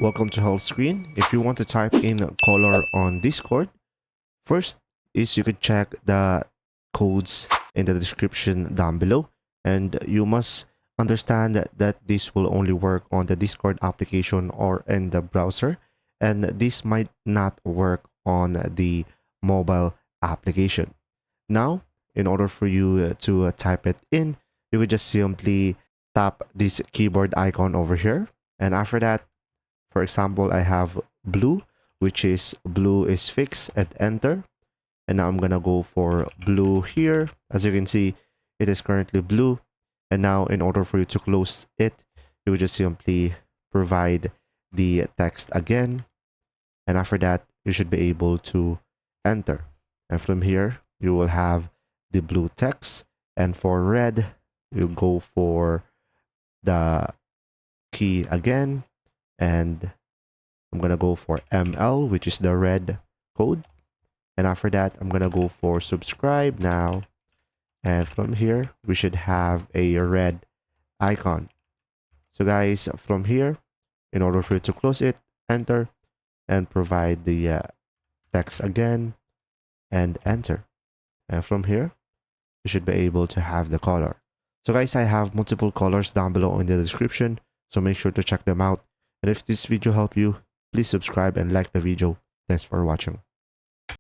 Welcome to help screen. If you want to type in color on Discord, first is you could check the codes in the description down below, and you must understand that this will only work on the Discord application or in the browser, and this might not work on the mobile application. Now, in order for you to type it in, you would just simply tap this keyboard icon over here, and after that, for example, I have blue, which is blue is fixed at enter. And now I'm gonna go for blue here. As you can see, it is currently blue. And now in order for you to close it, you would just simply provide the text again. And after that, you should be able to enter. And from here, you will have the blue text. And for red, you go for the key again. And I'm gonna go for ML, which is the red code. And after that, I'm gonna go for subscribe now. And from here, we should have a red icon. So guys, from here, in order for you to close it, enter and provide the text again and enter. And from here, you should be able to have the color. So guys, I have multiple colors down below in the description, so make sure to check them out. And if this video helped you, please subscribe and like the video. Thanks for watching.